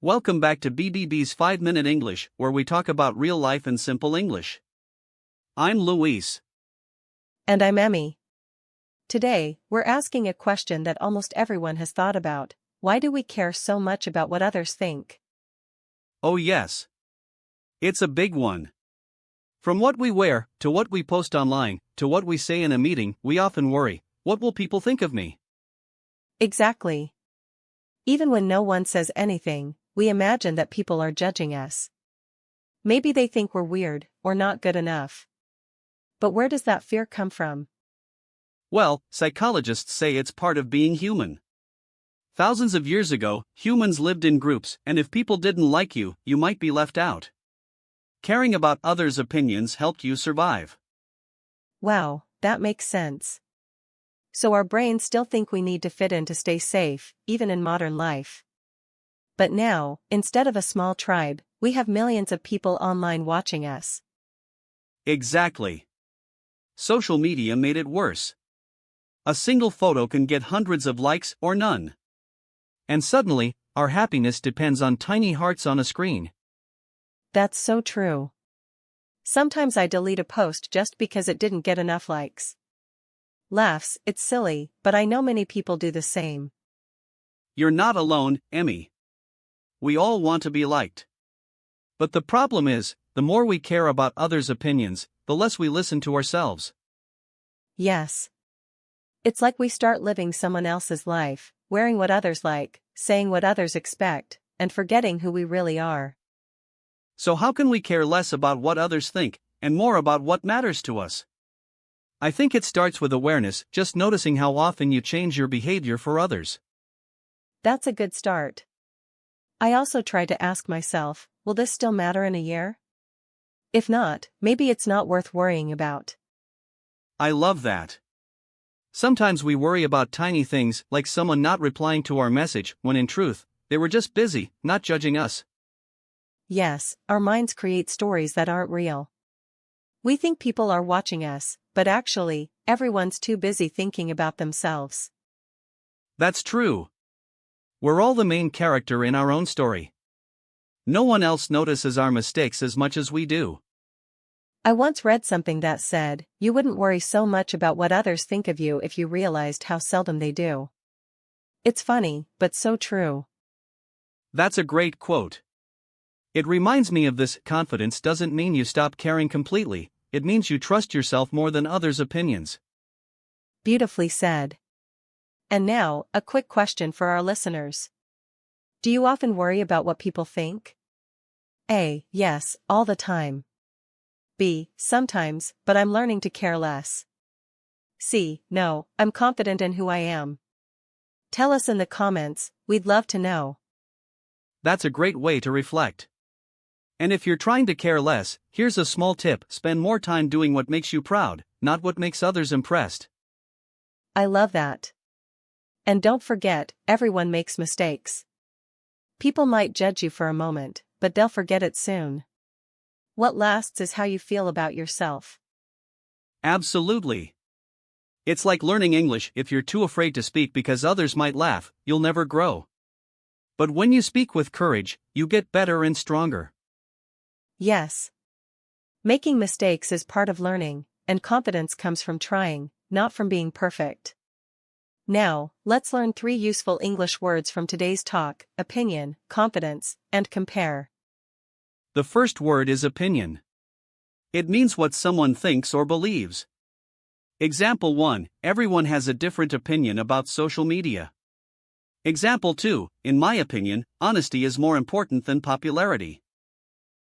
Welcome back to BBB's 5-Minute English, where we talk about real life and simple English. I'm Luis. And I'm Emmy. Today, we're asking a question that almost everyone has thought about. Why do we care so much about what others think? Oh yes. It's a big one. From what we wear, to what we post online, to what we say in a meeting, we often worry, what will people think of me? Exactly. Even when no one says anything, we imagine that people are judging us. Maybe they think we're weird, or not good enough. But where does that fear come from? Well, psychologists say it's part of being human. Thousands of years ago, humans lived in groups, and if people didn't like you, you might be left out. Caring about others' opinions helped you survive. Wow, that makes sense. So our brains still think we need to fit in to stay safe, even in modern life. But now, instead of a small tribe, we have millions of people online watching us. Exactly. Social media made it worse. A single photo can get hundreds of likes or none. And suddenly, our happiness depends on tiny hearts on a screen. That's so true. Sometimes I delete a post just because it didn't get enough likes. Laughs, it's silly, but I know many people do the same. You're not alone, Emmy. We all want to be liked. But the problem is, the more we care about others' opinions, the less we listen to ourselves. Yes. It's like we start living someone else's life, wearing what others like, saying what others expect, and forgetting who we really are. So how can we care less about what others think, and more about what matters to us? I think it starts with awareness, just noticing how often you change your behavior for others. That's a good start. I also try to ask myself, will this still matter in a year? If not, maybe it's not worth worrying about. I love that. Sometimes we worry about tiny things, like someone not replying to our message, when in truth, they were just busy, not judging us. Yes, our minds create stories that aren't real. We think people are watching us, but actually, everyone's too busy thinking about themselves. That's true. We're all the main character in our own story. No one else notices our mistakes as much as we do. I once read something that said, you wouldn't worry so much about what others think of you if you realized how seldom they do. It's funny, but so true. That's a great quote. It reminds me of this: confidence doesn't mean you stop caring completely, it means you trust yourself more than others' opinions. Beautifully said. And now, a quick question for our listeners. Do you often worry about what people think? A. Yes, all the time. B. Sometimes, but I'm learning to care less. C. No, I'm confident in who I am. Tell us in the comments, we'd love to know. That's a great way to reflect. And if you're trying to care less, here's a small tip: spend more time doing what makes you proud, not what makes others impressed. I love that. And don't forget, everyone makes mistakes. People might judge you for a moment, but they'll forget it soon. What lasts is how you feel about yourself. Absolutely. It's like learning English. If you're too afraid to speak because others might laugh, you'll never grow. But when you speak with courage, you get better and stronger. Yes. Making mistakes is part of learning, and confidence comes from trying, not from being perfect. Now, let's learn 3 useful English words from today's talk: opinion, confidence, and compare. The first word is opinion. It means what someone thinks or believes. Example 1: everyone has a different opinion about social media. Example 2: in my opinion, honesty is more important than popularity.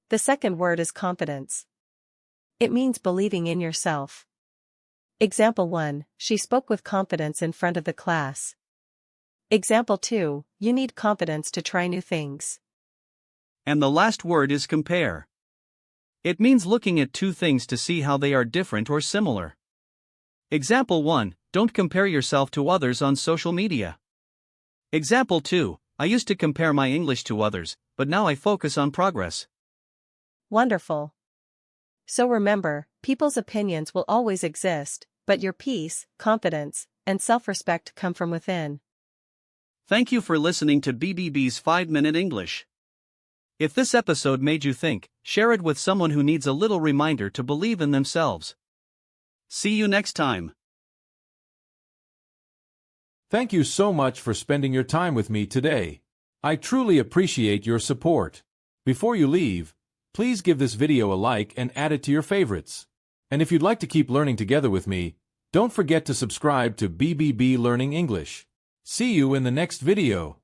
The second word is confidence. It means believing in yourself. Example 1: she spoke with confidence in front of the class. Example 2: you need confidence to try new things. And the last word is compare. It means looking at two things to see how they are different or similar. Example 1: don't compare yourself to others on social media. Example 2: I used to compare my English to others, but now I focus on progress. Wonderful. So remember, people's opinions will always exist, but your peace, confidence, and self-respect come from within. Thank you for listening to BBB's 5-Minute English. If this episode made you think, share it with someone who needs a little reminder to believe in themselves. See you next time. Thank you so much for spending your time with me today. I truly appreciate your support. Before you leave, please give this video a like and add it to your favorites. And if you'd like to keep learning together with me, don't forget to subscribe to BBB Learning English. See you in the next video.